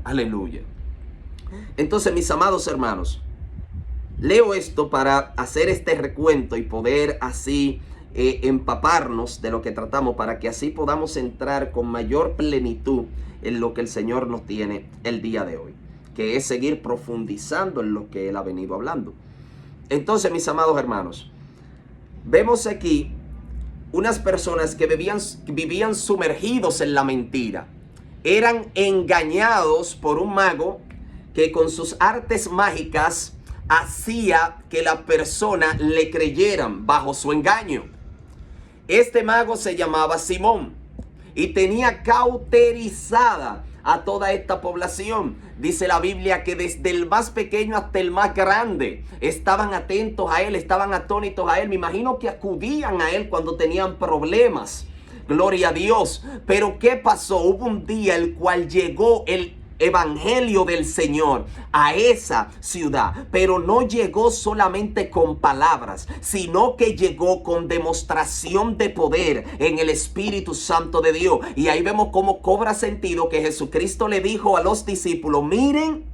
Aleluya. Entonces, mis amados hermanos, leo esto para hacer este recuento y poder así empaparnos de lo que tratamos, para que así podamos entrar con mayor plenitud en lo que el Señor nos tiene el día de hoy, que es seguir profundizando en lo que Él ha venido hablando. Entonces, mis amados hermanos, vemos aquí unas personas que vivían sumergidos en la mentira. Eran engañados por un mago que con sus artes mágicas hacía que la persona le creyeran bajo su engaño. Este mago se llamaba Simón y tenía cauterizada a toda esta población. Dice la Biblia que desde el más pequeño hasta el más grande estaban atentos a él, estaban atónitos a él. Me imagino que acudían a él cuando tenían problemas. Gloria a Dios. Pero ¿qué pasó? Hubo un día el cual llegó el evangelio del Señor a esa ciudad, pero no llegó solamente con palabras, sino que llegó con demostración de poder en el Espíritu Santo de Dios. Y ahí vemos cómo cobra sentido que Jesucristo le dijo a los discípulos: miren,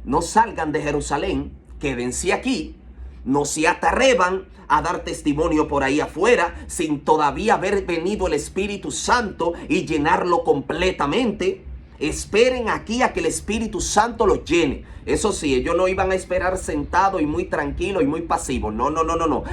no salgan de Jerusalén, quédense aquí, no se atrevan a dar testimonio por ahí afuera sin todavía haber venido el Espíritu Santo y llenarlo completamente. Esperen aquí a que el Espíritu Santo los llene. Eso sí, ellos no iban a esperar sentados y muy tranquilos y muy pasivos. No.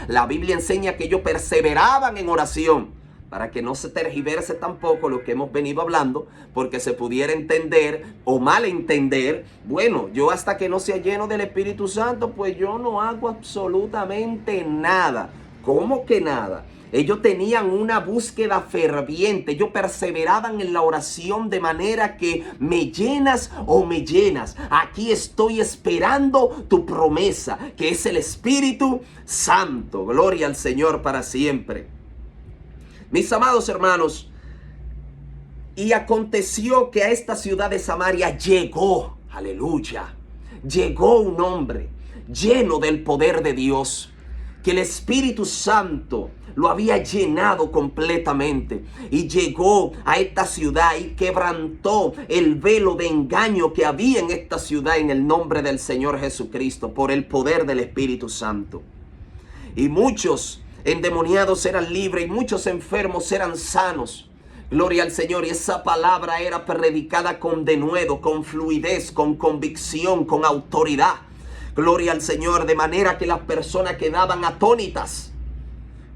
La Biblia enseña que ellos perseveraban en oración, para que no se tergiverse tampoco lo que hemos venido hablando, porque se pudiera entender o malentender: bueno, yo hasta que no sea lleno del Espíritu Santo, pues yo no hago absolutamente nada. ¿Cómo que nada? Ellos tenían una búsqueda ferviente, ellos perseveraban en la oración de manera que me llenas o me llenas. Aquí estoy esperando tu promesa, que es el Espíritu Santo. Gloria al Señor para siempre. Mis amados hermanos, y aconteció que a esta ciudad de Samaria llegó, aleluya, llegó un hombre lleno del poder de Dios, que el Espíritu Santo lo había llenado completamente, y llegó a esta ciudad y quebrantó el velo de engaño que había en esta ciudad en el nombre del Señor Jesucristo, por el poder del Espíritu Santo. Y muchos endemoniados eran libres y muchos enfermos eran sanos. Gloria al Señor. Y esa palabra era predicada con denuedo, con fluidez, con convicción, con autoridad. Gloria al Señor, de manera que las personas quedaban atónitas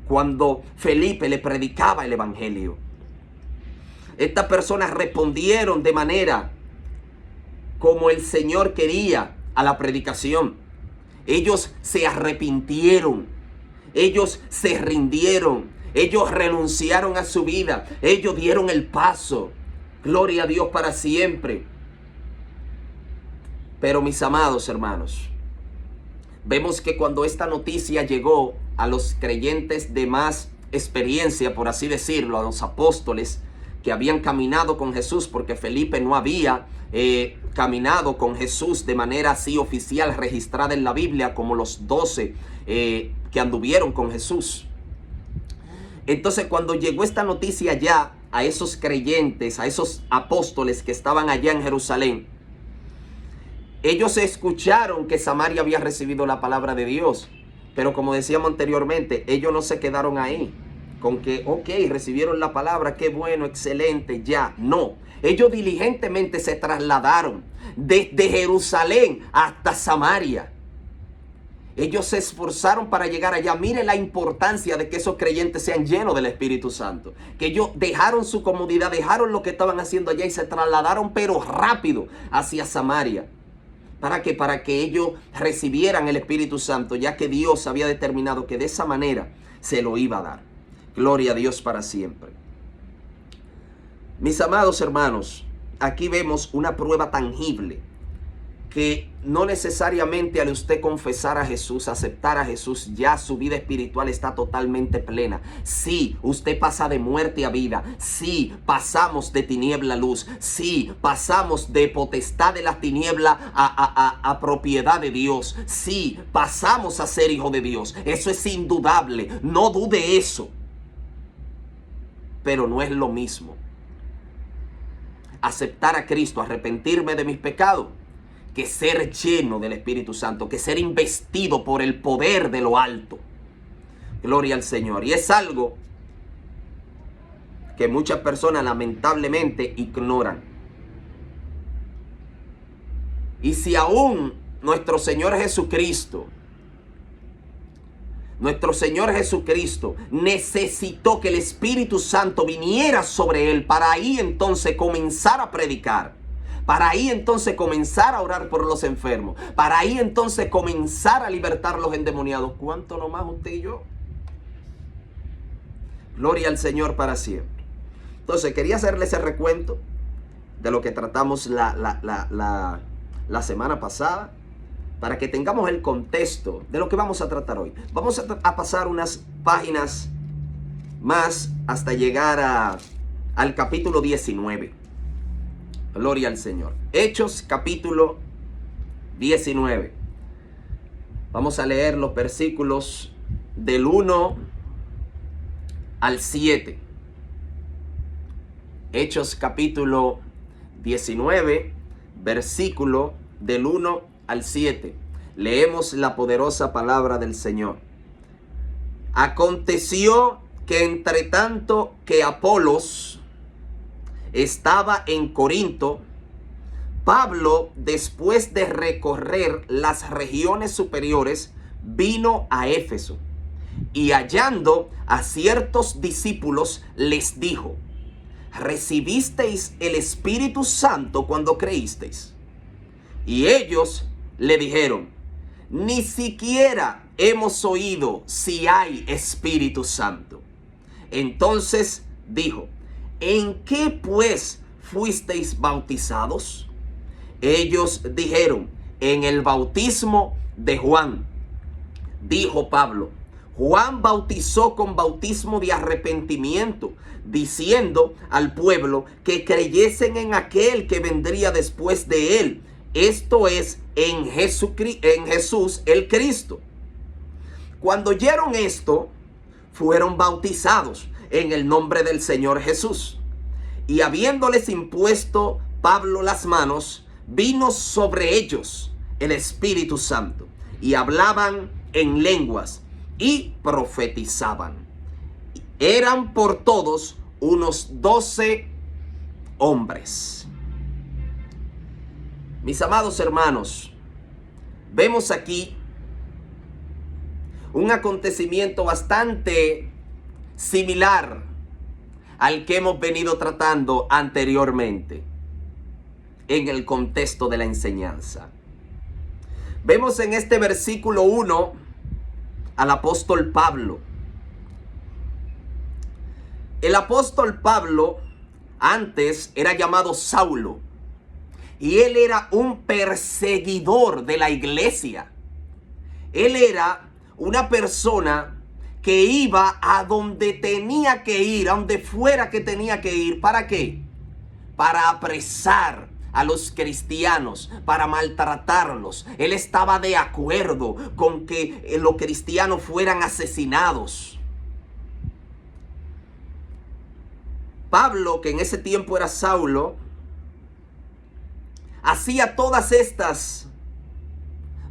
cuando Felipe le predicaba el evangelio. Estas personas respondieron de manera como el Señor quería a la predicación. Ellos se arrepintieron, ellos se rindieron, ellos renunciaron a su vida, ellos dieron el paso. Gloria a Dios para siempre. Pero mis amados hermanos, vemos que cuando esta noticia llegó a los creyentes de más experiencia, por así decirlo, a los apóstoles que habían caminado con Jesús, porque Felipe no había caminado con Jesús de manera así oficial, registrada en la Biblia, como los 12 que anduvieron con Jesús. Entonces, cuando llegó esta noticia ya a esos creyentes, a esos apóstoles que estaban allá en Jerusalén, ellos escucharon que Samaria había recibido la palabra de Dios. Pero como decíamos anteriormente, ellos no se quedaron ahí con que, ok, recibieron la palabra, qué bueno, excelente, ya. No, ellos diligentemente se trasladaron desde Jerusalén hasta Samaria. Ellos se esforzaron para llegar allá. Mire la importancia de que esos creyentes sean llenos del Espíritu Santo. Que ellos dejaron su comodidad, dejaron lo que estaban haciendo allá y se trasladaron, pero rápido, hacia Samaria. ¿Para qué? Para que ellos recibieran el Espíritu Santo, ya que Dios había determinado que de esa manera se lo iba a dar. Gloria a Dios para siempre. Mis amados hermanos, aquí vemos una prueba tangible, que no necesariamente al usted confesar a Jesús, aceptar a Jesús, ya su vida espiritual está totalmente plena. Sí, usted pasa de muerte a vida. Sí, pasamos de tiniebla a luz. Sí, pasamos de potestad de la tiniebla a propiedad de Dios. Sí, pasamos a ser hijo de Dios. Eso es indudable. No dude eso. Pero no es lo mismo. aceptar a Cristo, arrepentirme de mis pecados, que ser lleno del Espíritu Santo, que ser investido por el poder de lo alto. Gloria al Señor. Y es algo que muchas personas lamentablemente ignoran. Y si aún nuestro Señor Jesucristo necesitó que el Espíritu Santo viniera sobre él para ahí entonces comenzar a predicar, para ahí entonces comenzar a orar por los enfermos, para ahí entonces comenzar a libertar a los endemoniados, ¿cuánto no más usted y yo? Gloria al Señor para siempre. Entonces quería hacerle ese recuento de lo que tratamos la semana pasada, para que tengamos el contexto de lo que vamos a tratar hoy. Vamos a pasar unas páginas más hasta llegar al capítulo 19. Gloria al Señor. Hechos capítulo 19. Vamos a leer los versículos del 1 al 7. Hechos capítulo 19, versículo del 1 al 7. Leemos la poderosa palabra del Señor. Aconteció que entre tanto que Apolos estaba en Corinto, Pablo, después de recorrer las regiones superiores, vino a Éfeso y hallando a ciertos discípulos les dijo: ¿recibisteis el Espíritu Santo cuando creísteis? Y ellos le dijeron: ni siquiera hemos oído si hay Espíritu Santo. Entonces dijo: ¿en qué pues fuisteis bautizados? Ellos dijeron: en el bautismo de Juan. Dijo Pablo: Juan bautizó con bautismo de arrepentimiento, diciendo al pueblo que creyesen en aquel que vendría después de él, esto es, en Jesús el Cristo. Cuando oyeron esto, fueron bautizados en el nombre del Señor Jesús. Y habiéndoles impuesto Pablo las manos, vino sobre ellos el Espíritu Santo, y hablaban en lenguas y profetizaban. Eran por todos unos 12 hombres. Mis amados hermanos, vemos aquí un acontecimiento bastante similar al que hemos venido tratando anteriormente en el contexto de la enseñanza. Vemos en este versículo 1 al apóstol Pablo. El apóstol Pablo antes era llamado Saulo y él era un perseguidor de la iglesia. Él era una persona que iba a donde tenía que ir, a donde fuera que tenía que ir. ¿Para qué? Para apresar a los cristianos, para maltratarlos. Él estaba de acuerdo con que los cristianos fueran asesinados. Pablo, que en ese tiempo era Saulo, hacía todas estas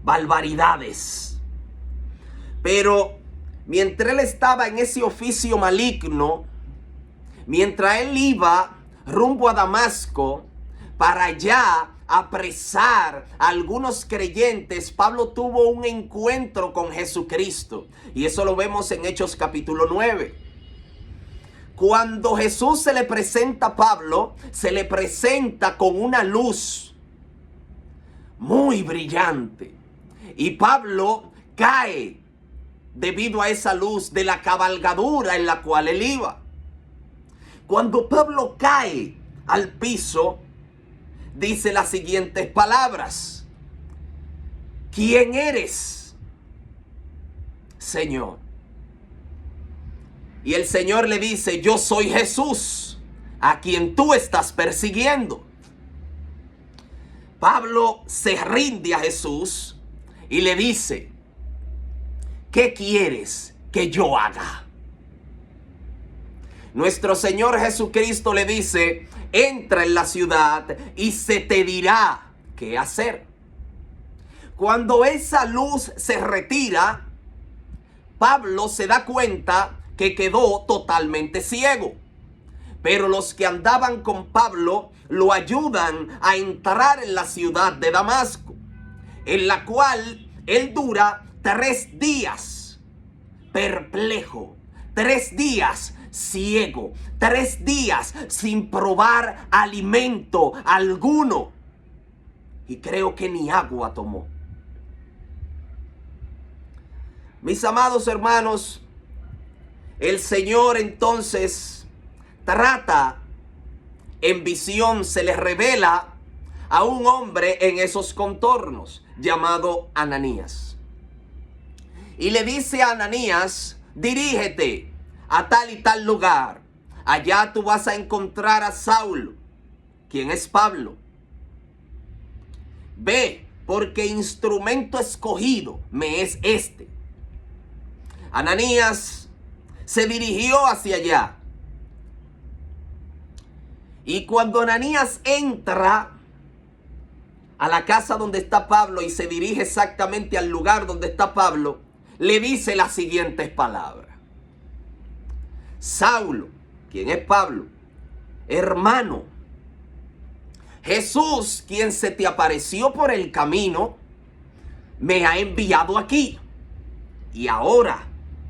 barbaridades. Pero mientras él estaba en ese oficio maligno, mientras él iba rumbo a Damasco para allá apresar a algunos creyentes, Pablo tuvo un encuentro con Jesucristo. Y eso lo vemos en Hechos capítulo 9. Cuando Jesús se le presenta a Pablo, se le presenta con una luz muy brillante. Y Pablo cae debido a esa luz de la cabalgadura en la cual él iba. Cuando Pablo cae al piso, dice las siguientes palabras: ¿quién eres, Señor? Y el Señor le dice: yo soy Jesús, a quien tú estás persiguiendo. Pablo se rinde a Jesús y le dice: ¿qué quieres que yo haga? nuestro Señor Jesucristo le dice, entra en la ciudad y se te dirá qué hacer. Cuando esa luz se retira, Pablo se da cuenta que quedó totalmente ciego. Pero los que andaban con Pablo lo ayudan a entrar en la ciudad de Damasco, en la cual él dura 3 días perplejo, 3 días ciego, 3 días sin probar alimento alguno. Y creo que ni agua tomó. Mis amados hermanos, el Señor entonces trata en visión, se le revela a un hombre en esos contornos llamado Ananías. Y le dice a Ananías, dirígete a tal y tal lugar. Allá tú vas a encontrar a Saulo, quien es Pablo. Ve, porque instrumento escogido me es este. Ananías se dirigió hacia allá. Y cuando Ananías entra a la casa donde está Pablo y se dirige exactamente al lugar donde está Pablo, le dice las siguientes palabras. Saulo, quien es Pablo, hermano, Jesús, quien se te apareció por el camino, me ha enviado aquí. Y ahora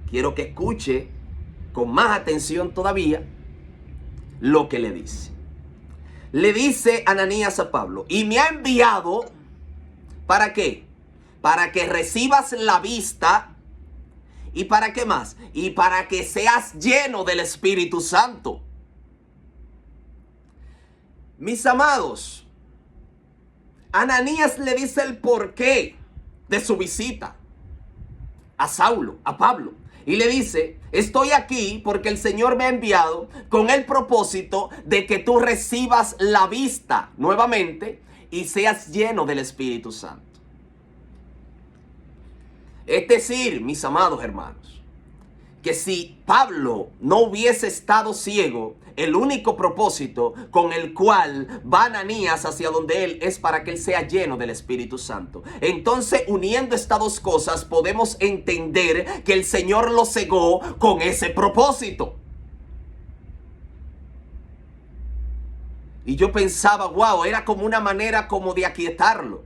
quiero que escuche con más atención todavía lo que le dice. Le dice Ananías a Pablo, y me ha enviado, ¿para qué? Para que recibas la vista, ¿y para qué más? Y para que seas lleno del Espíritu Santo. Mis amados, Ananías le dice el porqué de su visita a Saulo, a Pablo. Y le dice, estoy aquí porque el Señor me ha enviado con el propósito de que tú recibas la vista nuevamente y seas lleno del Espíritu Santo. Es decir, mis amados hermanos, que si Pablo no hubiese estado ciego, el único propósito con el cual va Ananías hacia donde él es para que él sea lleno del Espíritu Santo. Entonces, uniendo estas dos cosas, podemos entender que el Señor lo cegó con ese propósito. Y yo pensaba, wow, era como una manera como de aquietarlo.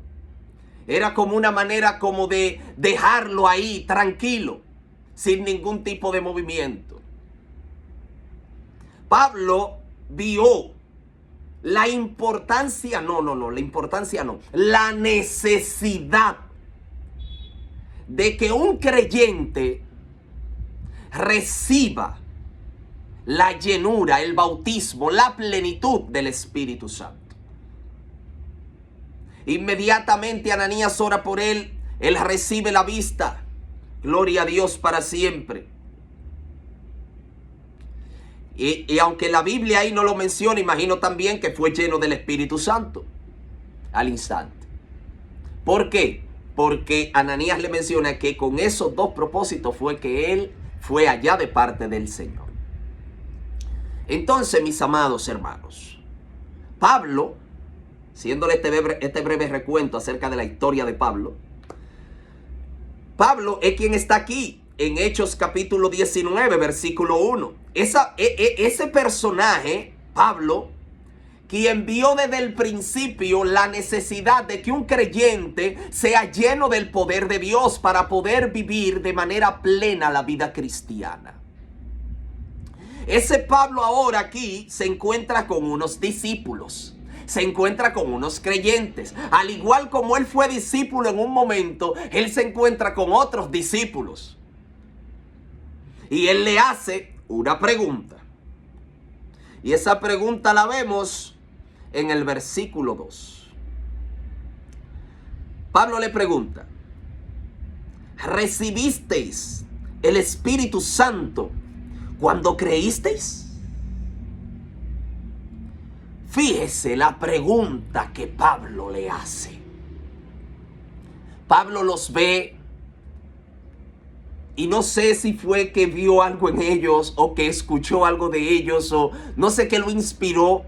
Era como una manera como de dejarlo ahí tranquilo, sin ningún tipo de movimiento. Pablo vio la importancia, la necesidad de que un creyente reciba la llenura, el bautismo, la plenitud del Espíritu Santo. Inmediatamente Ananías ora por él recibe la vista. Gloria a Dios para siempre. Y aunque la Biblia ahí no lo menciona, imagino también que fue lleno del Espíritu Santo al instante. ¿Por qué? Porque Ananías le menciona que con esos dos propósitos fue que él fue allá de parte del Señor. Entonces, mis amados hermanos, Pablo, siéndole este breve recuento acerca de la historia de Pablo, Pablo es quien está aquí en Hechos capítulo 19, versículo 1. Ese personaje, Pablo, quien vio desde el principio la necesidad de que un creyente sea lleno del poder de Dios para poder vivir de manera plena la vida cristiana. Ese Pablo ahora aquí se encuentra con unos discípulos. Se encuentra con unos creyentes. Al igual como él fue discípulo en un momento, él se encuentra con otros discípulos. Y él le hace una pregunta. Y esa pregunta la vemos en el versículo 2. Pablo le pregunta, ¿recibisteis el Espíritu Santo cuando creísteis? Fíjese la pregunta que Pablo le hace. Pablo los ve Y no sé si fue que vio algo en ellos o que escuchó algo de ellos o no sé qué lo inspiró.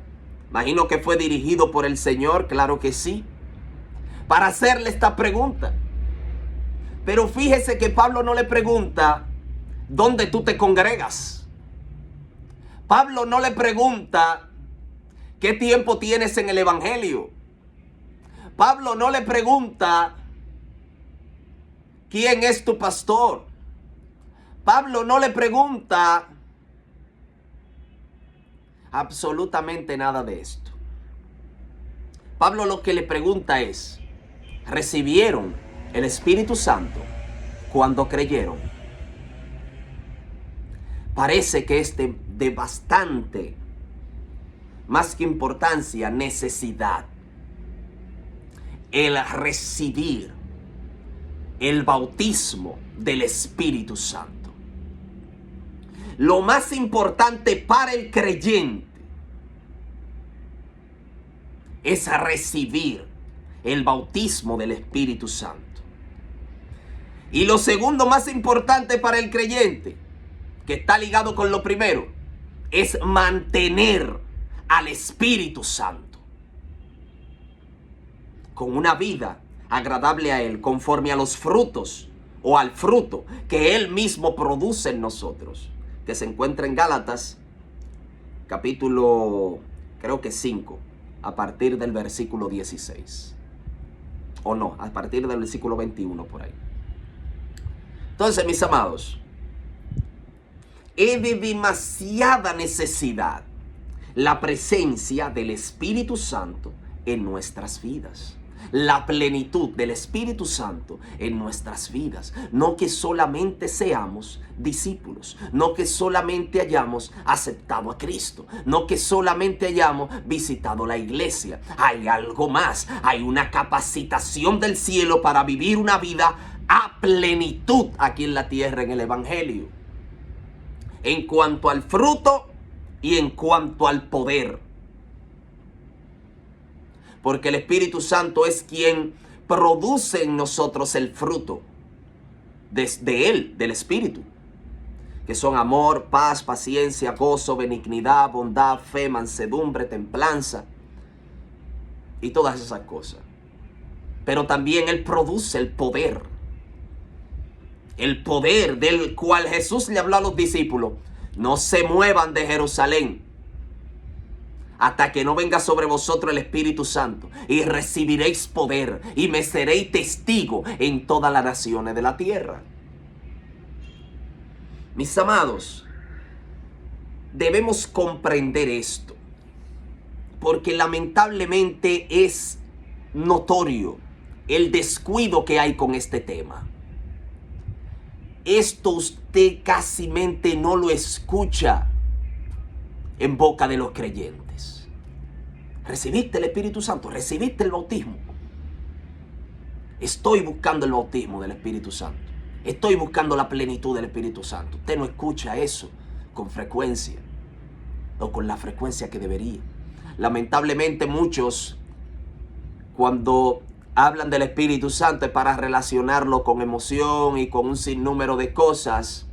Imagino que fue dirigido por el Señor, claro que sí, para hacerle esta pregunta. Pero fíjese que Pablo no le pregunta dónde tú te congregas. Pablo no le pregunta qué tiempo tienes en el Evangelio. Pablo no le pregunta quién es tu pastor. Pablo no le pregunta absolutamente nada de esto. Pablo lo que le pregunta es, ¿recibieron el Espíritu Santo cuando creyeron? Parece que es de bastante, más que importancia, necesidad, el recibir el bautismo del Espíritu Santo. Lo más importante para el creyente es recibir el bautismo del Espíritu Santo. Y lo segundo más importante para el creyente, que está ligado con lo primero, es mantener al Espíritu Santo con una vida agradable a Él, conforme a los frutos o al fruto que Él mismo produce en nosotros, que se encuentra en Gálatas, capítulo, creo que 5, a partir del versículo 16. O no, a partir del versículo 21 por ahí. Entonces, mis amados, es de demasiada necesidad la presencia del Espíritu Santo en nuestras vidas. La plenitud del Espíritu Santo en nuestras vidas. No que solamente seamos discípulos, no que solamente hayamos aceptado a Cristo, no que solamente hayamos visitado la iglesia. Hay algo más, hay una capacitación del cielo para vivir una vida a plenitud aquí en la tierra en el Evangelio. En cuanto al fruto y en cuanto al poder. Porque el Espíritu Santo es quien produce en nosotros el fruto de Él, del Espíritu. Que son amor, paz, paciencia, gozo, benignidad, bondad, fe, mansedumbre, templanza. Y todas esas cosas. Pero también Él produce el poder. El poder del cual Jesús le habló a los discípulos. No se muevan de Jerusalén hasta que no venga sobre vosotros el Espíritu Santo, y recibiréis poder, y me seréis testigo en todas las naciones de la tierra. Mis amados, debemos comprender esto, porque lamentablemente es notorio el descuido que hay con este tema. Esto usted casi mente no lo escucha en boca de los creyentes. ¿Recibiste el Espíritu Santo? ¿Recibiste el bautismo? Estoy buscando el bautismo del Espíritu Santo. Estoy buscando la plenitud del Espíritu Santo. Usted no escucha eso con frecuencia, o con la frecuencia que debería. Lamentablemente muchos, cuando hablan del Espíritu Santo, es para relacionarlo con emoción y con un sinnúmero de cosas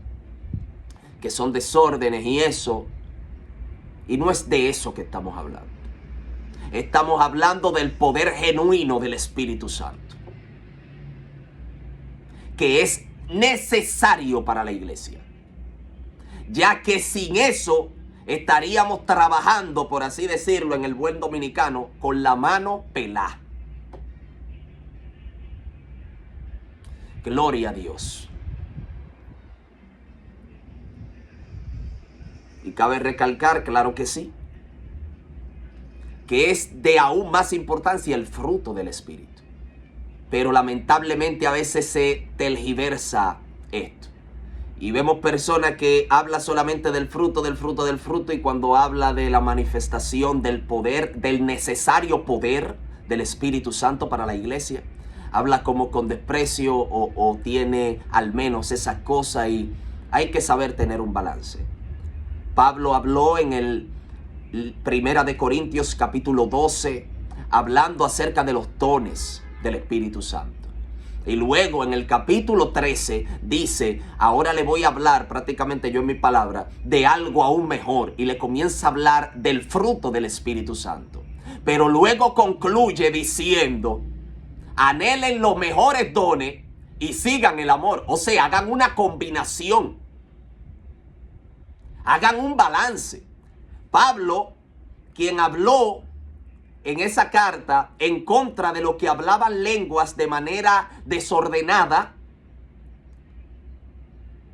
que son desórdenes y eso. Y no es de eso que estamos hablando. Estamos hablando del poder genuino del Espíritu Santo, que es necesario para la iglesia, ya que sin eso estaríamos trabajando, por así decirlo, en el buen dominicano, con la mano pelada. Gloria a Dios. Y cabe recalcar, claro que sí, que es de aún más importancia el fruto del Espíritu. Pero lamentablemente a veces se tergiversa esto. Y vemos personas que hablan solamente del fruto, y cuando habla de la manifestación del poder, del necesario poder del Espíritu Santo para la iglesia, habla como con desprecio o tiene al menos esas cosas, y hay que saber tener un balance. Pablo habló en el Primera de Corintios capítulo 12, hablando acerca de los dones del Espíritu Santo. Y luego en el capítulo 13 dice, ahora le voy a hablar prácticamente yo en mi palabra de algo aún mejor. Y le comienza a hablar del fruto del Espíritu Santo. Pero luego concluye diciendo, anhelen los mejores dones y sigan el amor. O sea, hagan una combinación. Hagan un balance. Pablo, quien habló en esa carta en contra de los que hablaban lenguas de manera desordenada,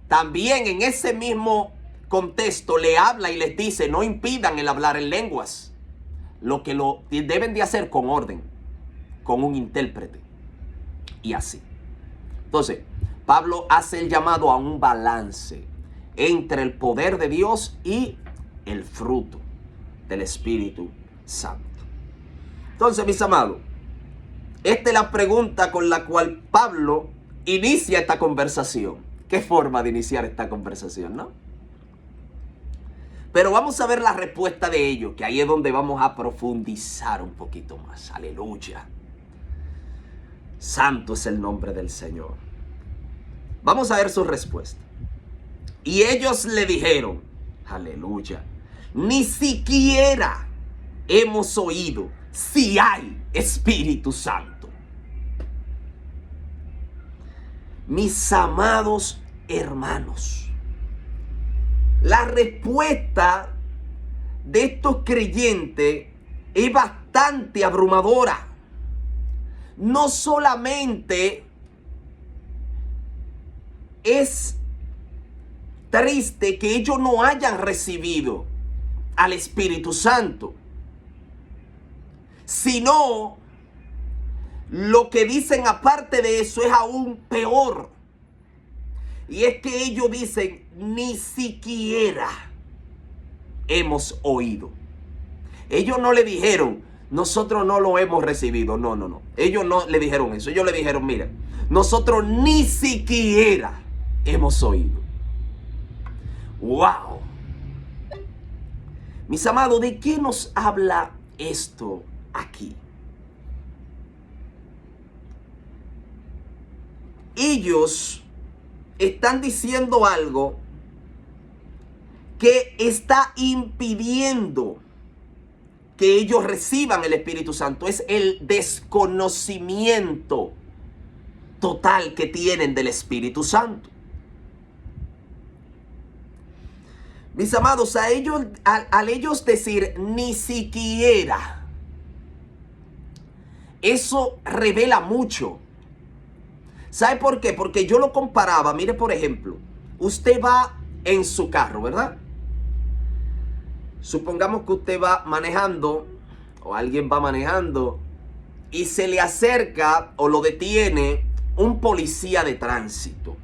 también en ese mismo contexto le habla y les dice, no impidan el hablar en lenguas. Lo que lo deben de hacer con orden, con un intérprete. Y así. Entonces, Pablo hace el llamado a un balance entre el poder de Dios y el fruto del Espíritu Santo. Entonces, mis amados, esta es la pregunta con la cual Pablo inicia esta conversación. ¿Qué forma de iniciar esta conversación, no? Pero vamos a ver la respuesta de ellos, que ahí es donde vamos a profundizar un poquito más. Aleluya. Santo es el nombre del Señor. Vamos a ver su respuesta. Y ellos le dijeron, aleluya, ni siquiera hemos oído si hay Espíritu Santo. Mis amados hermanos, la respuesta de estos creyentes es bastante abrumadora. No solamente es triste que ellos no hayan recibido al Espíritu Santo, sino lo que dicen aparte de eso es aún peor. Y es que ellos dicen, ni siquiera hemos oído. Ellos no le dijeron, nosotros no lo hemos recibido. No, no, no. Ellos no le dijeron eso. Ellos le dijeron, mira, nosotros ni siquiera hemos oído. ¡Wow! Mis amados, ¿de qué nos habla esto aquí? Ellos están diciendo algo que está impidiendo que ellos reciban el Espíritu Santo. Es el desconocimiento total que tienen del Espíritu Santo. Mis amados, al ellos decir ni siquiera, eso revela mucho. ¿Sabe por qué? Porque yo lo comparaba, mire por ejemplo, usted va en su carro, ¿verdad? Supongamos que usted va manejando, o alguien va manejando, y se le acerca o lo detiene un policía de tránsito.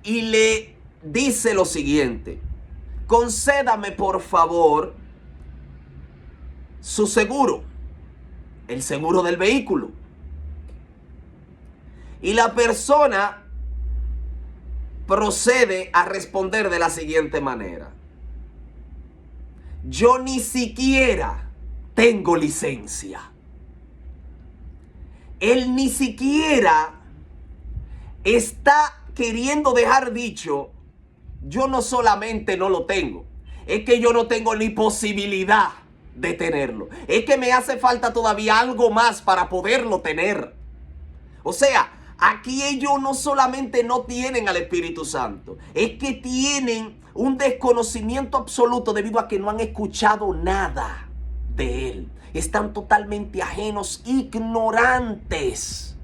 Y le dice lo siguiente, concédame por favor su seguro, el seguro del vehículo. Y la persona procede a responder de la siguiente manera. Yo ni siquiera tengo licencia. Él ni siquiera está queriendo dejar dicho, yo no solamente no lo tengo, es que yo no tengo ni posibilidad de tenerlo. Es que me hace falta todavía algo más para poderlo tener. O sea, aquí ellos no solamente no tienen al Espíritu Santo, es que tienen un desconocimiento absoluto debido a que no han escuchado nada de Él. Están totalmente ajenos, ignorantes.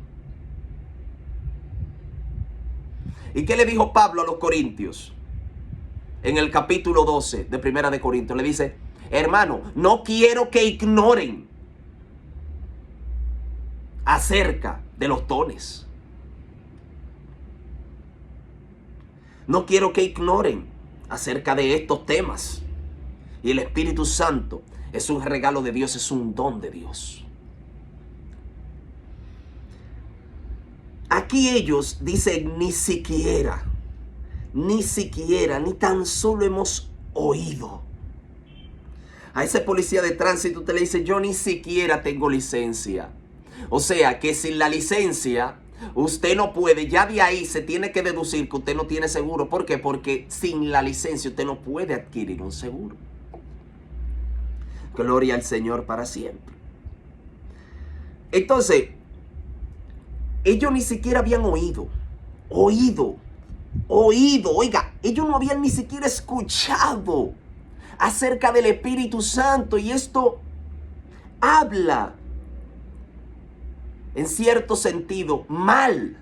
¿Y qué le dijo Pablo a los corintios? En el capítulo 12 de Primera de Corintios le dice, hermano, no quiero que ignoren acerca de los dones. No quiero que ignoren acerca de estos temas. Y el Espíritu Santo es un regalo de Dios, es un don de Dios. Aquí ellos dicen ni siquiera, ni tan solo hemos oído. A ese policía de tránsito usted le dice, yo ni siquiera tengo licencia. O sea que sin la licencia usted no puede, ya de ahí se tiene que deducir que usted no tiene seguro. ¿Por qué? Porque sin la licencia usted no puede adquirir un seguro. Gloria al Señor para siempre. Entonces, ellos ni siquiera habían oído, oiga, ellos no habían ni siquiera escuchado acerca del Espíritu Santo, y esto habla en cierto sentido mal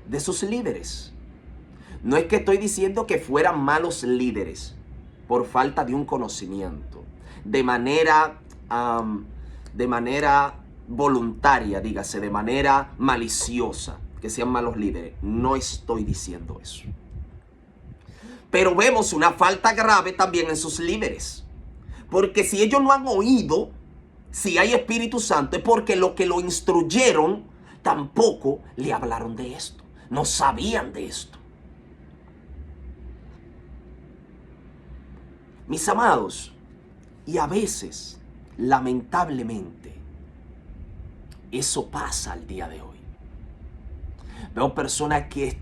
de sus líderes. No es que estoy diciendo que fueran malos líderes por falta de un conocimiento, de manera voluntaria, dígase, de manera maliciosa, que sean malos líderes. No estoy diciendo eso. Pero vemos una falta grave también en sus líderes. Porque si ellos no han oído, si hay Espíritu Santo, es porque los que lo instruyeron tampoco le hablaron de esto. No sabían de esto. Mis amados, y a veces, lamentablemente, eso pasa al día de hoy. Veo personas que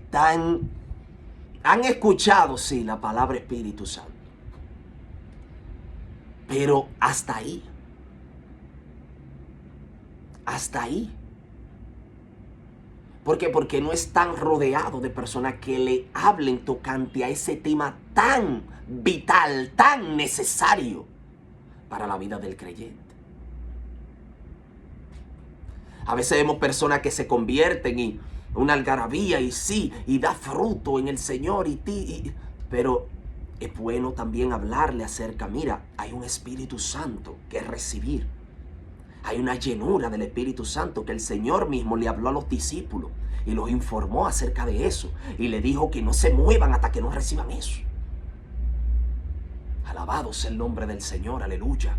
han escuchado, sí, la palabra Espíritu Santo, pero hasta ahí. Hasta ahí. ¿Por qué? Porque no están rodeados de personas que le hablen tocante a ese tema tan vital, tan necesario para la vida del creyente. A veces vemos personas que se convierten y una algarabía y sí, y da fruto en el Señor pero es bueno también hablarle acerca, mira, hay un Espíritu Santo que recibir. Hay una llenura del Espíritu Santo que el Señor mismo le habló a los discípulos y los informó acerca de eso. Y le dijo que no se muevan hasta que no reciban eso. Alabado sea el nombre del Señor, aleluya.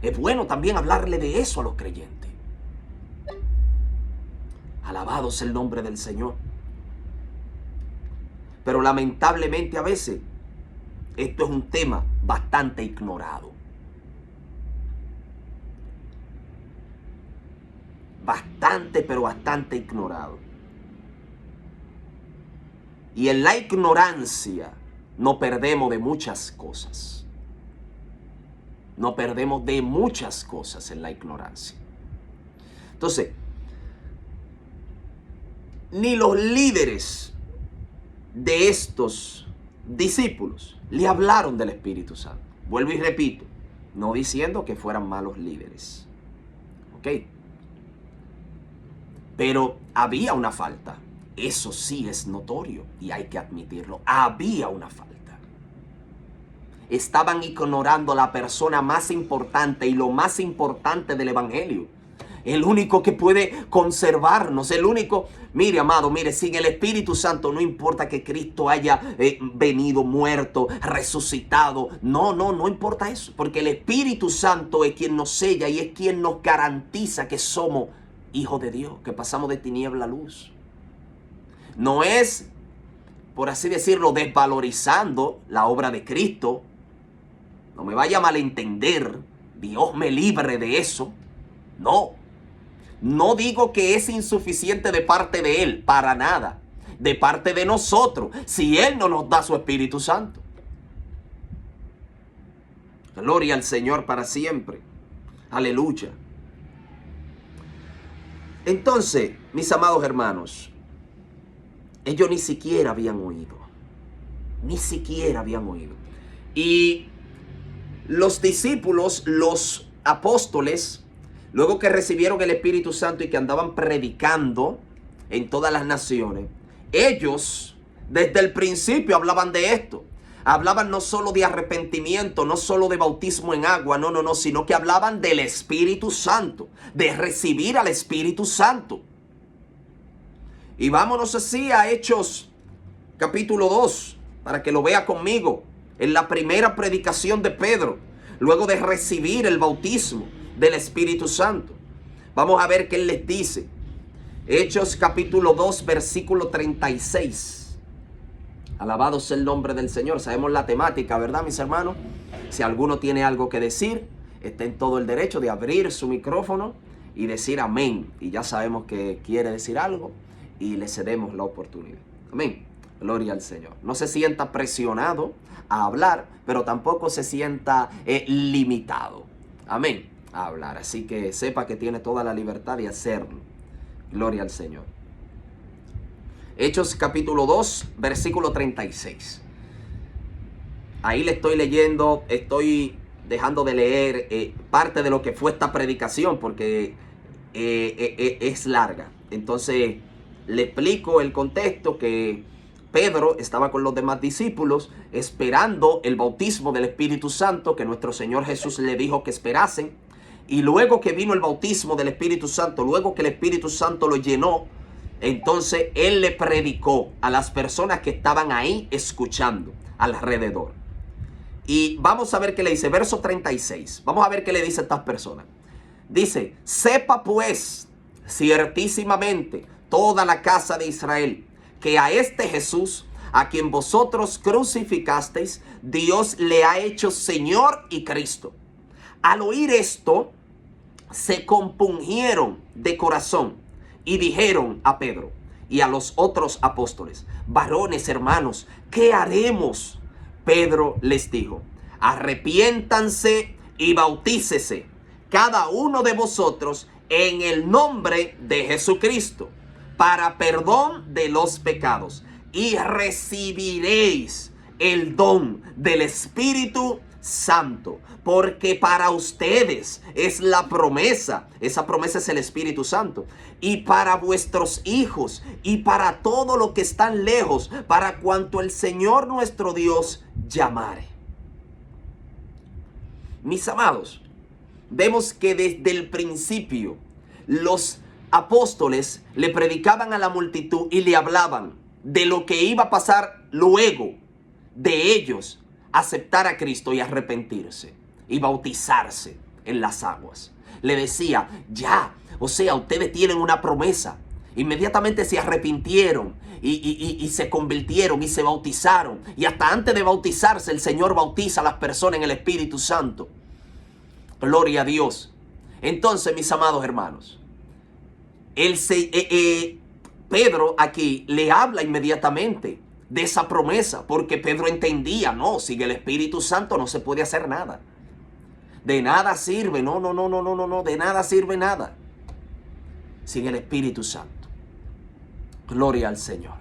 Es bueno también hablarle de eso a los creyentes. Alabado sea el nombre del Señor. Pero lamentablemente a veces esto es un tema bastante ignorado. Bastante, pero bastante ignorado. Y en la ignorancia nos perdemos de muchas cosas. Nos perdemos de muchas cosas en la ignorancia. Entonces, ni los líderes de estos discípulos le hablaron del Espíritu Santo. Vuelvo y repito, no diciendo que fueran malos líderes. ¿Ok? Pero había una falta. Eso sí es notorio y hay que admitirlo. Había una falta. Estaban ignorando a la persona más importante y lo más importante del Evangelio. El único que puede conservarnos, el único... Mire, amado, mire, sin el Espíritu Santo no importa que Cristo haya venido, muerto, resucitado. No importa eso. Porque el Espíritu Santo es quien nos sella y es quien nos garantiza que somos hijos de Dios, que pasamos de tiniebla a luz. No es, por así decirlo, desvalorizando la obra de Cristo. No me vaya a malentender. Dios me libre de eso. No digo que es insuficiente de parte de Él, para nada. De parte de nosotros, si Él no nos da su Espíritu Santo. Gloria al Señor para siempre. Aleluya. Entonces, mis amados hermanos, ellos ni siquiera habían oído. Ni siquiera habían oído. Y los discípulos, los apóstoles, luego que recibieron el Espíritu Santo y que andaban predicando en todas las naciones, ellos desde el principio hablaban de esto. Hablaban no solo de arrepentimiento, no solo de bautismo en agua, no, sino que hablaban del Espíritu Santo, de recibir al Espíritu Santo. Y vámonos así a Hechos capítulo 2, para que lo vea conmigo, en la primera predicación de Pedro, luego de recibir el bautismo del Espíritu Santo. Vamos a ver qué él les dice. Hechos capítulo 2, versículo 36. Alabado sea el nombre del Señor. Sabemos la temática, ¿verdad, mis hermanos? Si alguno tiene algo que decir, está en todo el derecho de abrir su micrófono y decir amén. Y ya sabemos que quiere decir algo y le cedemos la oportunidad. Amén. Gloria al Señor. No se sienta presionado a hablar, pero tampoco se sienta limitado. Amén. A hablar. Así que sepa que tiene toda la libertad de hacerlo. Gloria al Señor. Hechos capítulo 2, versículo 36. Ahí le estoy leyendo, estoy dejando de leer parte de lo que fue esta predicación porque es larga. Entonces le explico el contexto, que Pedro estaba con los demás discípulos esperando el bautismo del Espíritu Santo que nuestro Señor Jesús le dijo que esperasen. Y luego que vino el bautismo del Espíritu Santo, luego que el Espíritu Santo lo llenó, entonces él le predicó a las personas que estaban ahí escuchando alrededor. Y vamos a ver qué le dice, verso 36. Vamos a ver qué le dice a estas personas. Dice: sepa pues ciertísimamente toda la casa de Israel que a este Jesús, a quien vosotros crucificasteis, Dios le ha hecho Señor y Cristo. Al oír esto, se compungieron de corazón y dijeron a Pedro y a los otros apóstoles: varones, hermanos, ¿qué haremos? Pedro les dijo: arrepiéntanse y bautícese cada uno de vosotros en el nombre de Jesucristo para perdón de los pecados, y recibiréis el don del Espíritu Santo, porque para ustedes es la promesa. Esa promesa es el Espíritu Santo. Y para vuestros hijos y para todo lo que están lejos, para cuanto el Señor nuestro Dios llamare. Mis amados, vemos que desde el principio los apóstoles le predicaban a la multitud y le hablaban de lo que iba a pasar luego de ellos aceptar a Cristo y arrepentirse y bautizarse en las aguas. Le decía: ya, o sea, ustedes tienen una promesa. Inmediatamente se arrepintieron y se convirtieron y se bautizaron. Y hasta antes de bautizarse, el Señor bautiza a las personas en el Espíritu Santo. Gloria a Dios. Entonces, mis amados hermanos, Pedro aquí le habla inmediatamente de esa promesa, porque Pedro entendía: no, sin el Espíritu Santo no se puede hacer nada. De nada sirve, no, de nada sirve nada sin el Espíritu Santo. Gloria al Señor.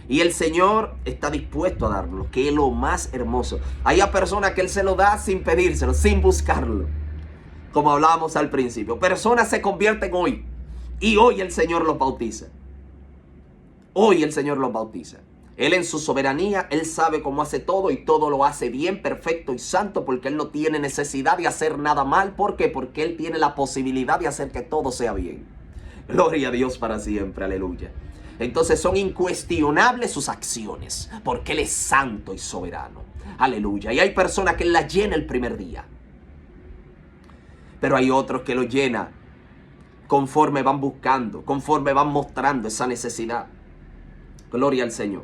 Y el Señor está dispuesto a darlo, que es lo más hermoso. Hay a personas que Él se lo da sin pedírselo, sin buscarlo. Como hablábamos al principio, personas se convierten hoy y hoy el Señor los bautiza. Hoy el Señor los bautiza. Él en su soberanía, Él sabe cómo hace todo y todo lo hace bien, perfecto y santo, porque Él no tiene necesidad de hacer nada mal. ¿Por qué? Porque Él tiene la posibilidad de hacer que todo sea bien. Gloria a Dios para siempre, aleluya. Entonces son incuestionables sus acciones, porque Él es santo y soberano. Aleluya. Y hay personas que Él las llena el primer día, pero hay otros que lo llena conforme van buscando, conforme van mostrando esa necesidad. Gloria al Señor.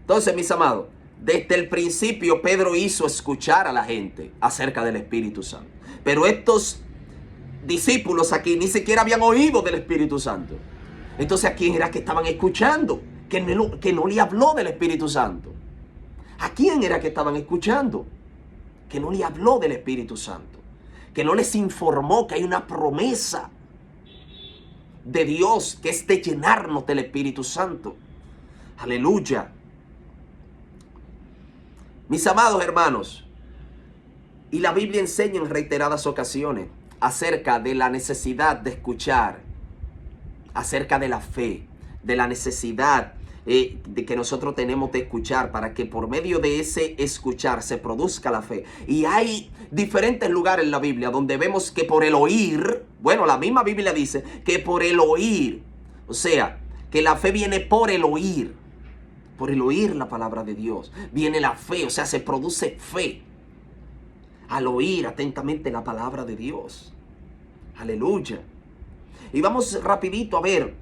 Entonces, mis amados, desde el principio Pedro hizo escuchar a la gente acerca del Espíritu Santo. Pero estos discípulos aquí ni siquiera habían oído del Espíritu Santo. Entonces, ¿a quién era que estaban escuchando? Que no le habló del Espíritu Santo. ¿A quién era que estaban escuchando? Que no le habló del Espíritu Santo. Que no les informó que hay una promesa de Dios, que es de llenarnos del Espíritu Santo. Aleluya. Mis amados hermanos, y la Biblia enseña en reiteradas ocasiones acerca de la necesidad de escuchar, acerca de la fe, de la necesidad de que nosotros tenemos de escuchar, para que por medio de ese escuchar se produzca la fe. Y hay diferentes lugares en la Biblia donde vemos que por el oír, bueno, la misma Biblia dice que por el oír, o sea, que la fe viene por el oír la palabra de Dios, viene la fe, o sea, se produce fe al oír atentamente la palabra de Dios. Aleluya. Y vamos rapidito a ver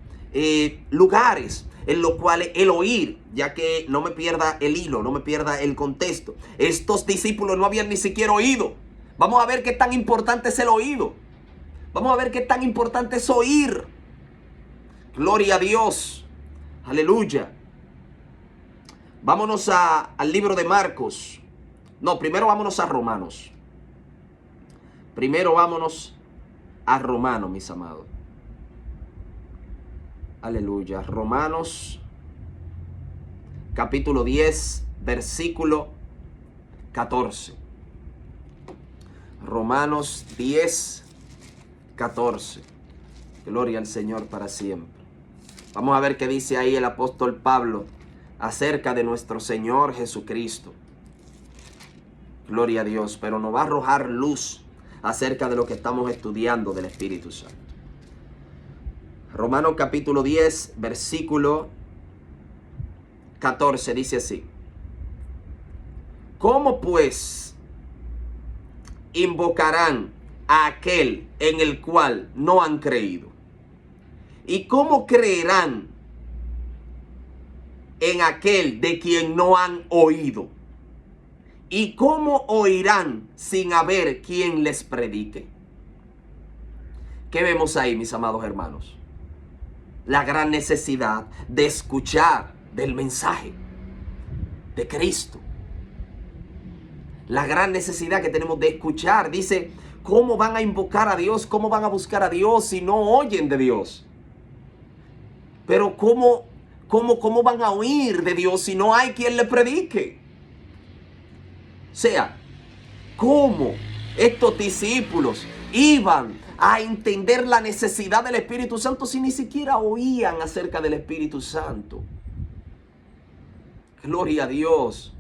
lugares en los cuales el oír, ya que no me pierda el hilo, no me pierda el contexto. Estos discípulos no habían ni siquiera oído. Vamos a ver qué tan importante es el oído. Vamos a ver qué tan importante es oír. Gloria a Dios. Aleluya. Vámonos al libro de Marcos. No, primero vámonos a Romanos. Primero vámonos a Romanos, mis amados. Aleluya. Romanos, capítulo 10, versículo 14. Romanos 10, 14. Gloria al Señor para siempre. Vamos a ver qué dice ahí el apóstol Pablo acerca de nuestro Señor Jesucristo. Gloria a Dios, pero nos va a arrojar luz acerca de lo que estamos estudiando del Espíritu Santo. Romanos capítulo 10, versículo 14, dice así. ¿Cómo pues invocarán a aquel en el cual no han creído? ¿Y cómo creerán en aquel de quien no han oído? ¿Y cómo oirán sin haber quien les predique? ¿Qué vemos ahí, mis amados hermanos? La gran necesidad de escuchar del mensaje de Cristo. La gran necesidad que tenemos de escuchar. Dice, ¿cómo van a invocar a Dios? ¿Cómo van a buscar a Dios si no oyen de Dios? Pero ¿cómo van a oír de Dios si no hay quien le predique? O sea, ¿cómo estos discípulos iban a entender la necesidad del Espíritu Santo si ni siquiera oían acerca del Espíritu Santo? Gloria a Dios.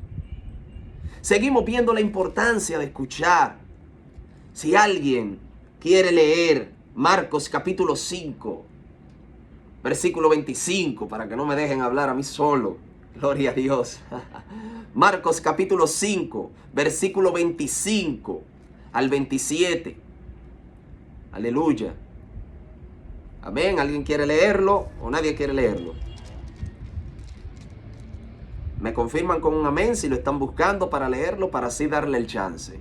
Seguimos viendo la importancia de escuchar. Si alguien quiere leer Marcos capítulo 5, versículo 25, para que no me dejen hablar a mí solo. Gloria a Dios. Marcos capítulo 5, versículo 25 al 27. Aleluya. Amén. ¿Alguien quiere leerlo o nadie quiere leerlo? Me confirman con un amén si lo están buscando para leerlo, para así darle el chance.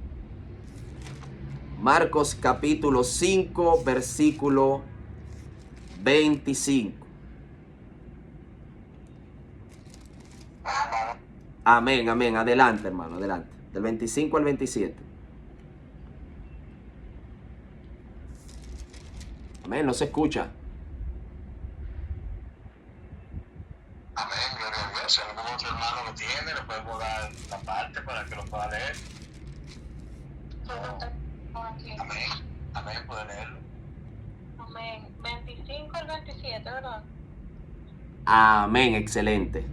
Marcos capítulo 5, versículo 25. Amén, amén. Adelante, hermano, adelante. Del 25 al 27. Amén, no se escucha. Amén, gloria a Dios. Si algún otro hermano lo tiene, le podemos dar la parte para que lo pueda leer. Amén, amén, puede leerlo. Amén. 25 al 27, ¿verdad? Amén, excelente.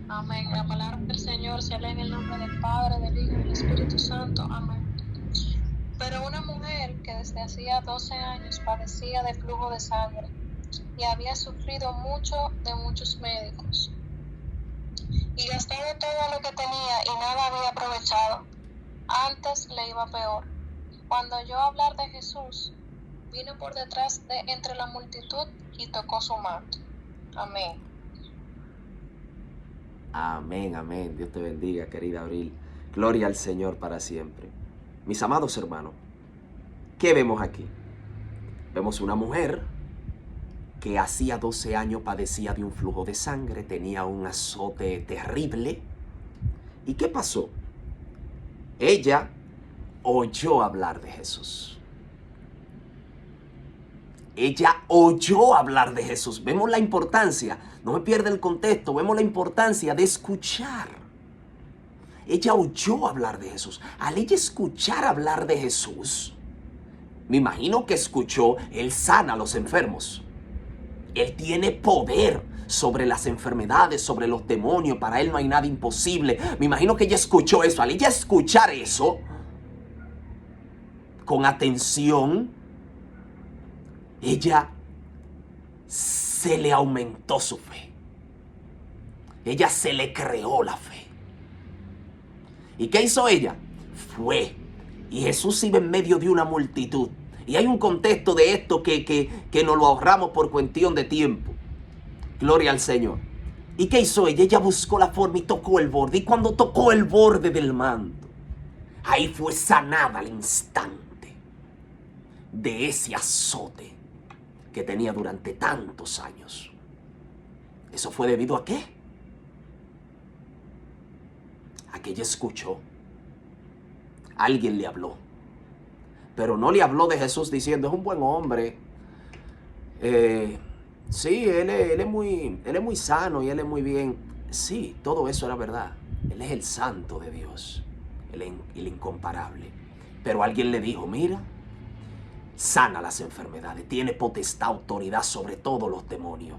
Amén. La palabra del Señor se lee en el nombre del Padre, del Hijo y del Espíritu Santo. Amén. Pero una mujer que desde hacía 12 años padecía de flujo de sangre y había sufrido mucho de muchos médicos y gastado todo lo que tenía y nada había aprovechado, antes le iba peor. Cuando oyó hablar de Jesús, vino por detrás de entre la multitud y tocó su manto. Amén. Amén, amén. Dios te bendiga, querida Abril. Gloria al Señor para siempre. Mis amados hermanos, ¿qué vemos aquí? Vemos una mujer que hacía 12 años padecía de un flujo de sangre, tenía un azote terrible. ¿Y qué pasó? Ella oyó hablar de Jesús. Ella oyó hablar de Jesús. Vemos la importancia, no me pierda el contexto, vemos la importancia de escuchar. Ella oyó hablar de Jesús. Al ella escuchar hablar de Jesús, me imagino que escuchó, Él sana a los enfermos. Él tiene poder sobre las enfermedades, sobre los demonios. Para Él no hay nada imposible. Me imagino que ella escuchó eso. Al ella escuchar eso, con atención, ella se le aumentó su fe. Ella se le creó la fe. ¿Y qué hizo ella? Fue. Y Jesús iba en medio de una multitud. Y hay un contexto de esto que nos lo ahorramos por cuestión de tiempo. Gloria al Señor. ¿Y qué hizo ella? Ella buscó la forma y tocó el borde. Y cuando tocó el borde del manto, Ahí fue sanada al instante de ese azote que tenía durante tantos años. ¿Eso fue debido a qué? A que ella escuchó. Alguien le habló. Pero no le habló de Jesús diciendo, es un buen hombre. Sí, él es muy sano y él es muy bien. Sí, todo eso era verdad. Él es el santo de Dios, el incomparable. Pero alguien le dijo, mira, sana las enfermedades, tiene potestad, autoridad sobre todos los demonios.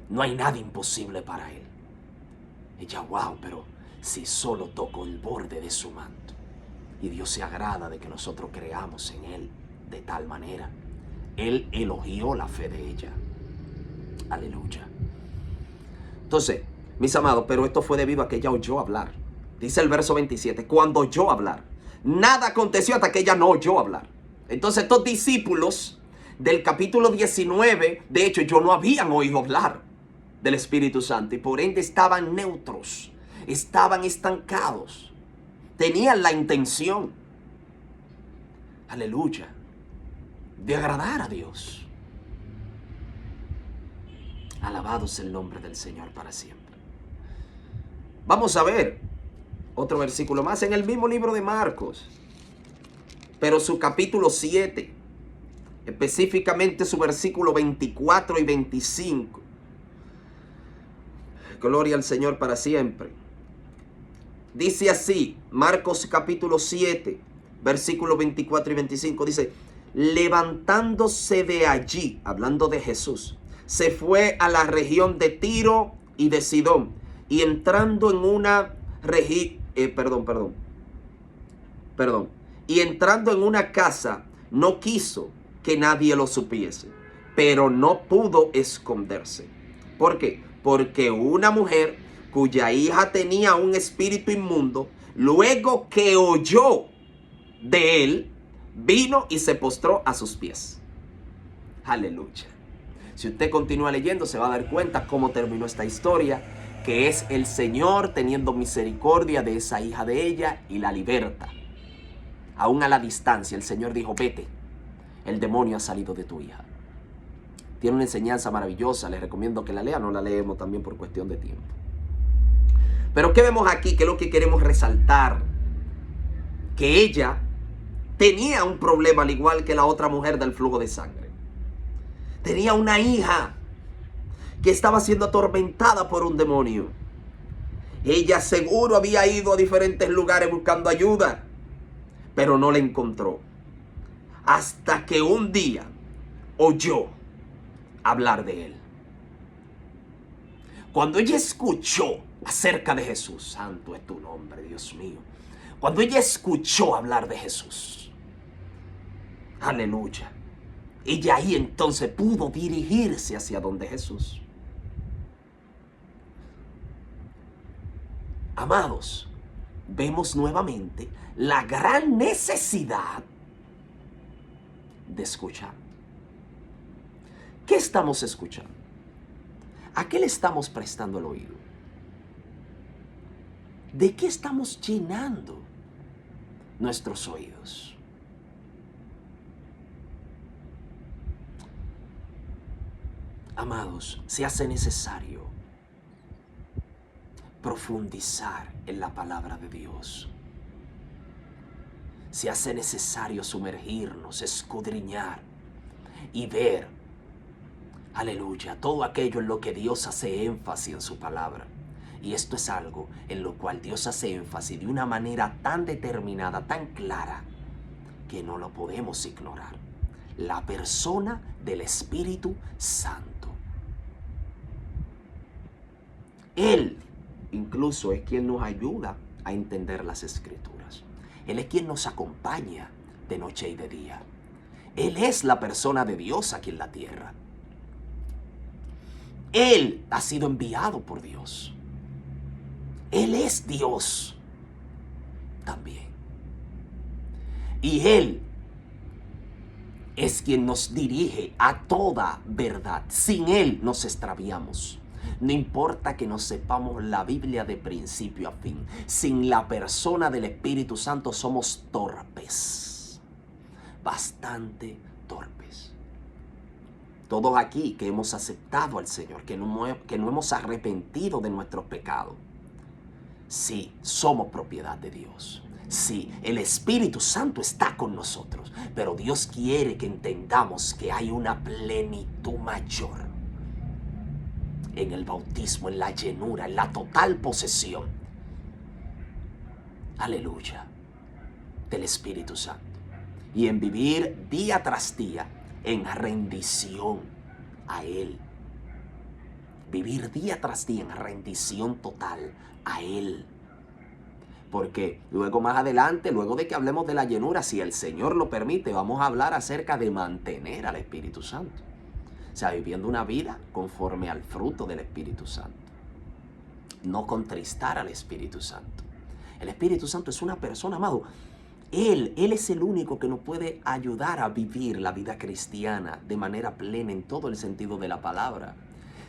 No hay nada imposible para él. Ella, wow, pero si solo toco el borde de su manto. Y Dios se agrada de que nosotros creamos en él de tal manera. Él elogió la fe de ella. Aleluya. Entonces, mis amados, pero esto fue debido a que ella oyó hablar. Dice el verso 27, cuando oyó hablar. Nada aconteció hasta que ella no oyó hablar. Entonces estos discípulos del capítulo 19, de hecho, ellos no habían oído hablar del Espíritu Santo y por ende estaban neutros, estaban estancados, tenían la intención, aleluya, de agradar a Dios. Alabado sea el nombre del Señor para siempre. Vamos a ver otro versículo más en el mismo libro de Marcos, pero su capítulo 7, específicamente su versículo 24 y 25. Gloria al Señor para siempre. Dice así, Marcos capítulo 7, versículos 24 y 25, dice, levantándose de allí, hablando de Jesús, se fue a la región de Tiro y de Sidón, y entrando en una y entrando en una casa, no quiso que nadie lo supiese, pero no pudo esconderse. ¿Por qué? Porque una mujer cuya hija tenía un espíritu inmundo, luego que oyó de él, vino y se postró a sus pies. Aleluya. Si usted continúa leyendo, se va a dar cuenta cómo terminó esta historia, que es el Señor teniendo misericordia de esa hija de ella y la liberta. Aún a la distancia, el Señor dijo, vete, el demonio ha salido de tu hija. Tiene una enseñanza maravillosa, les recomiendo que la lean, no la leemos también por cuestión de tiempo. Pero ¿qué vemos aquí? ¿Qué es lo que queremos resaltar? Que ella tenía un problema al igual que la otra mujer del flujo de sangre. Tenía una hija que estaba siendo atormentada por un demonio. Ella seguro había ido a diferentes lugares buscando ayuda, pero no la encontró. Hasta que un día oyó hablar de él. Cuando ella escuchó acerca de Jesús, santo es tu nombre, Dios mío. Cuando ella escuchó hablar de Jesús, aleluya, ella ahí entonces pudo dirigirse hacia donde Jesús. Amados, vemos nuevamente la gran necesidad de escuchar. ¿Qué estamos escuchando? ¿A qué le estamos prestando el oído? ¿De qué estamos llenando nuestros oídos? Amados, se hace necesario profundizar en la palabra de Dios. Se hace necesario sumergirnos, escudriñar y ver, aleluya, todo aquello en lo que Dios hace énfasis en su palabra. Y esto es algo en lo cual Dios hace énfasis de una manera tan determinada, tan clara, que no lo podemos ignorar. La persona del Espíritu Santo. Él incluso es quien nos ayuda a entender las Escrituras. Él es quien nos acompaña de noche y de día. Él es la persona de Dios aquí en la tierra. Él ha sido enviado por Dios. Él es Dios también. Y Él es quien nos dirige a toda verdad. Sin Él nos extraviamos. No importa que nos sepamos la Biblia de principio a fin. Sin la persona del Espíritu Santo somos torpes. Bastante torpes. Todos aquí que hemos aceptado al Señor, que no hemos arrepentido de nuestros pecados. Sí, somos propiedad de Dios. Sí, el Espíritu Santo está con nosotros. Pero Dios quiere que entendamos que hay una plenitud mayor en el bautismo, en la llenura, en la total posesión. Aleluya. Del Espíritu Santo. Y en vivir día tras día en rendición a Él. Vivir día tras día en rendición total a Él. Porque luego más adelante, luego de que hablemos de la llenura, si el Señor lo permite, vamos a hablar acerca de mantener al Espíritu Santo. O sea, viviendo una vida conforme al fruto del Espíritu Santo. No contristar al Espíritu Santo. El Espíritu Santo es una persona, amado. Él es el único que nos puede ayudar a vivir la vida cristiana de manera plena en todo el sentido de la palabra.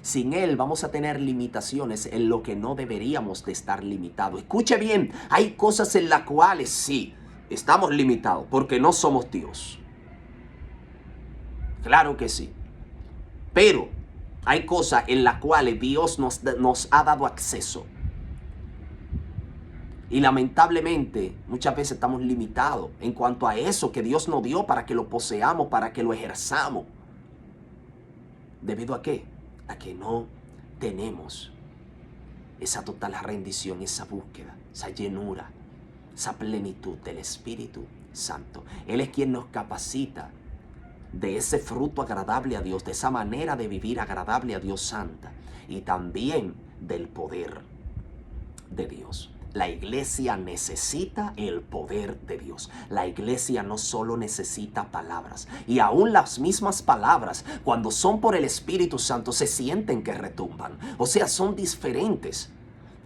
Sin Él vamos a tener limitaciones en lo que no deberíamos de estar limitados. Escuche bien, hay cosas en las cuales sí, estamos limitados porque no somos Dios. Claro que sí. Pero hay cosas en las cuales Dios nos ha dado acceso. Y lamentablemente muchas veces estamos limitados en cuanto a eso que Dios nos dio para que lo poseamos, para que lo ejerzamos. ¿Debido a qué? A que no tenemos esa total rendición, esa búsqueda, esa llenura, esa plenitud del Espíritu Santo. Él es quien nos capacita de ese fruto agradable a Dios, de esa manera de vivir agradable a Dios santa y también del poder de Dios. La iglesia necesita el poder de Dios. La iglesia no solo necesita palabras. Y aún las mismas palabras, cuando son por el Espíritu Santo, se sienten que retumban. O sea, son diferentes.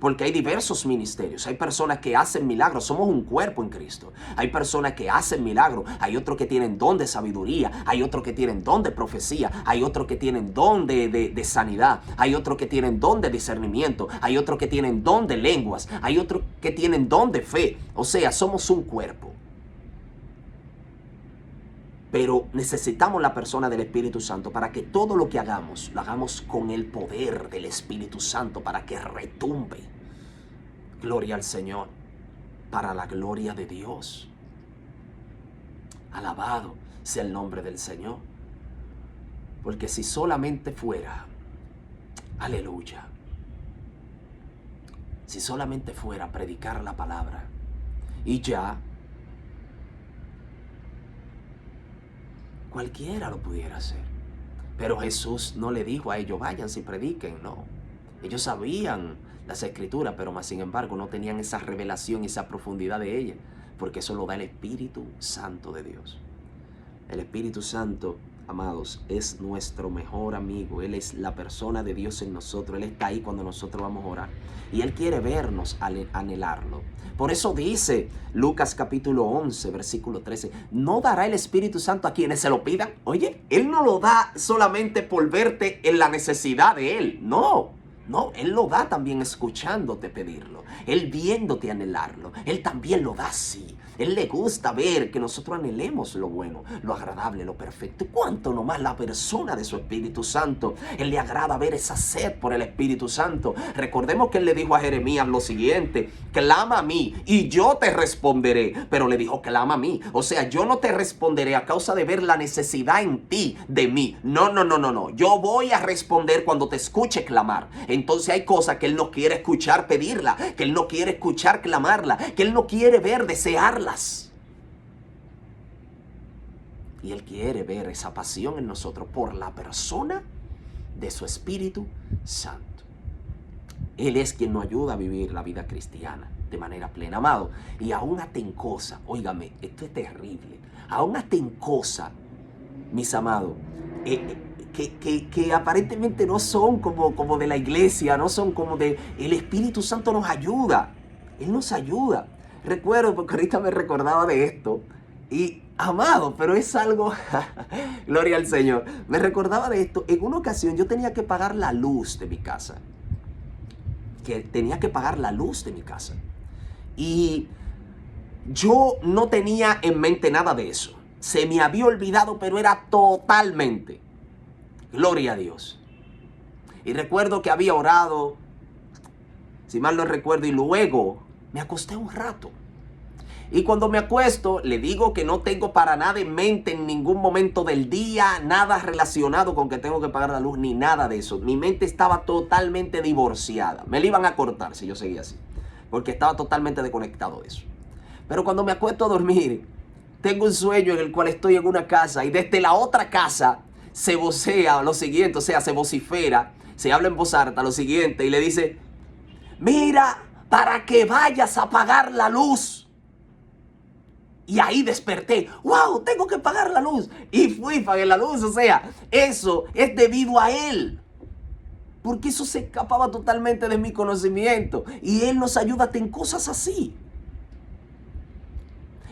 Porque hay diversos ministerios. Hay personas que hacen milagros. Somos un cuerpo en Cristo. Hay personas que hacen milagros. Hay otros que tienen don de sabiduría. Hay otros que tienen don de profecía. Hay otros que tienen don de sanidad. Hay otros que tienen don de discernimiento. Hay otros que tienen don de lenguas. Hay otros que tienen don de fe. O sea, somos un cuerpo. Pero necesitamos la persona del Espíritu Santo para que todo lo que hagamos, lo hagamos con el poder del Espíritu Santo para que retumbe. Gloria al Señor, para la gloria de Dios. Alabado sea el nombre del Señor. Porque si solamente fuera, aleluya, si solamente fuera a predicar la palabra y ya, cualquiera lo pudiera hacer. Pero Jesús no le dijo a ellos, vayan y prediquen, no. Ellos sabían las Escrituras, pero más sin embargo no tenían esa revelación, esa profundidad de ella, porque eso lo da el Espíritu Santo de Dios. El Espíritu Santo, amados, es nuestro mejor amigo. Él es la persona de Dios en nosotros. Él está ahí cuando nosotros vamos a orar. Y Él quiere vernos anhelarlo. Por eso dice Lucas capítulo 11, versículo 13, no dará el Espíritu Santo a quienes se lo pidan. Oye, Él no lo da solamente por verte en la necesidad de Él. No, Él lo da también escuchándote pedirlo. Él viéndote anhelarlo. Él también lo da así. Él le gusta ver que nosotros anhelemos lo bueno, lo agradable, lo perfecto. ¿Cuánto nomás la persona de su Espíritu Santo? Él le agrada ver esa sed por el Espíritu Santo. Recordemos que Él le dijo a Jeremías lo siguiente, clama a mí y yo te responderé. Pero le dijo, clama a mí. O sea, yo no te responderé a causa de ver la necesidad en ti de mí. No. Yo voy a responder cuando te escuche clamar. Entonces hay cosas que Él no quiere escuchar pedirla, que Él no quiere escuchar clamarla, que Él no quiere ver desearla. Y Él quiere ver esa pasión en nosotros por la persona de su Espíritu Santo. Él es quien nos ayuda a vivir la vida cristiana de manera plena, amado. Y aún hasta en cosas, óigame, esto es terrible, aún hasta en cosas, mis amados, que aparentemente no son como de la iglesia, no son como de... El Espíritu Santo nos ayuda, Él nos ayuda. Recuerdo, porque ahorita me recordaba de esto, y amado, pero es algo, gloria al Señor, me recordaba de esto. En una ocasión yo tenía que pagar la luz de mi casa, que tenía que pagar la luz de mi casa. Y yo no tenía en mente nada de eso. Se me había olvidado, pero era totalmente. Gloria a Dios. Y recuerdo que había orado, si mal no recuerdo, y luego me acosté un rato. Y cuando me acuesto, le digo que no tengo para nada en mente en ningún momento del día, nada relacionado con que tengo que pagar la luz, ni nada de eso. Mi mente estaba totalmente divorciada. Me la iban a cortar si yo seguía así, porque estaba totalmente desconectado de eso. Pero cuando me acuesto a dormir, tengo un sueño en el cual estoy en una casa y desde la otra casa se vocea lo siguiente, o sea, se vocifera, se habla en voz alta lo siguiente y le dice: mira, para que vayas a pagar la luz. Y ahí desperté. ¡Wow! Tengo que pagar la luz. Y fui y pagué la luz. O sea, eso es debido a Él. Porque eso se escapaba totalmente de mi conocimiento. Y Él nos ayuda en cosas así.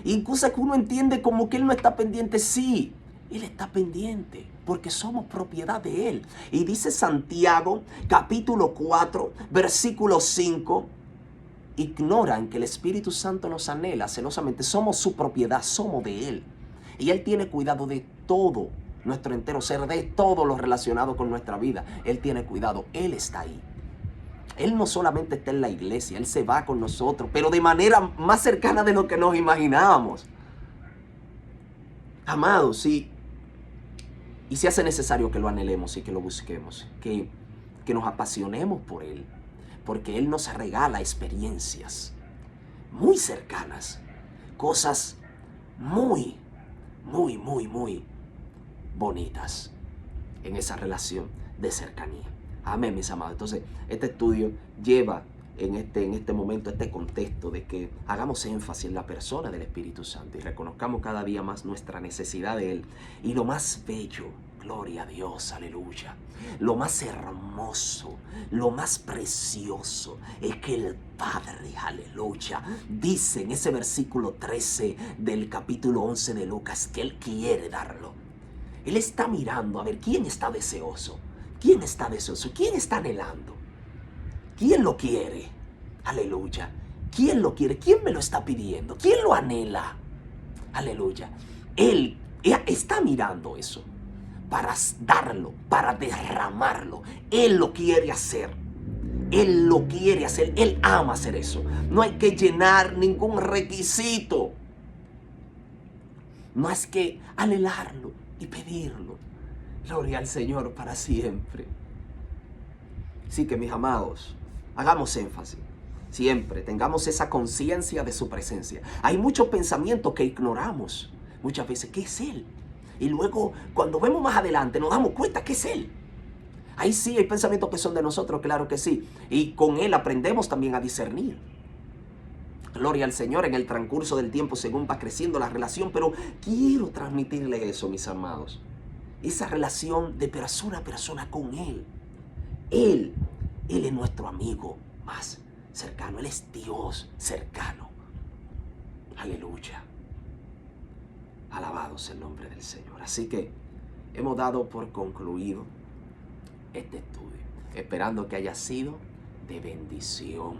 Y en cosas que uno entiende como que Él no está pendiente. Sí, Él está pendiente. Porque somos propiedad de Él. Y dice Santiago, capítulo 4, versículo 5. Ignoran que el Espíritu Santo nos anhela celosamente. Somos su propiedad, somos de Él. Y Él tiene cuidado de todo nuestro entero ser, de todo lo relacionado con nuestra vida. Él tiene cuidado, Él está ahí. Él no solamente está en la iglesia, Él se va con nosotros, pero de manera más cercana de lo que nos imaginábamos. Amados, y se hace necesario que lo anhelemos y que lo busquemos, que nos apasionemos por Él. Porque Él nos regala experiencias muy cercanas, cosas muy, muy, muy, muy bonitas en esa relación de cercanía. Amén, mis amados. Entonces, este estudio lleva en este momento, este contexto de que hagamos énfasis en la persona del Espíritu Santo y reconozcamos cada día más nuestra necesidad de Él. Y lo más bello, gloria a Dios, aleluya, lo más hermoso, lo más precioso es que el Padre, aleluya, dice en ese versículo 13 del capítulo 11 de Lucas que Él quiere darlo. Él está mirando a ver quién está deseoso, quién está deseoso, quién está anhelando, quién lo quiere, aleluya, quién lo quiere, quién me lo está pidiendo, quién lo anhela, aleluya. Él está mirando eso para darlo, para derramarlo. Él lo quiere hacer. Él lo quiere hacer. Él ama hacer eso. No hay que llenar ningún requisito. No es que anhelarlo y pedirlo. Gloria al Señor para siempre. Así que, mis amados, hagamos énfasis. Siempre tengamos esa conciencia de su presencia. Hay muchos pensamientos que ignoramos. Muchas veces, ¿qué es Él? Y luego, cuando vemos más adelante, nos damos cuenta que es Él. Ahí sí hay pensamientos que son de nosotros, claro que sí. Y con Él aprendemos también a discernir. Gloria al Señor en el transcurso del tiempo según va creciendo la relación. Pero quiero transmitirle eso, mis amados. Esa relación de persona a persona con Él. Él es nuestro amigo más cercano. Él es Dios cercano. Aleluya. Alabado sea el nombre del Señor. Así que hemos dado por concluido este estudio, esperando que haya sido de bendición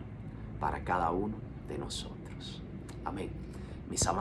para cada uno de nosotros. Amén. Mis amados.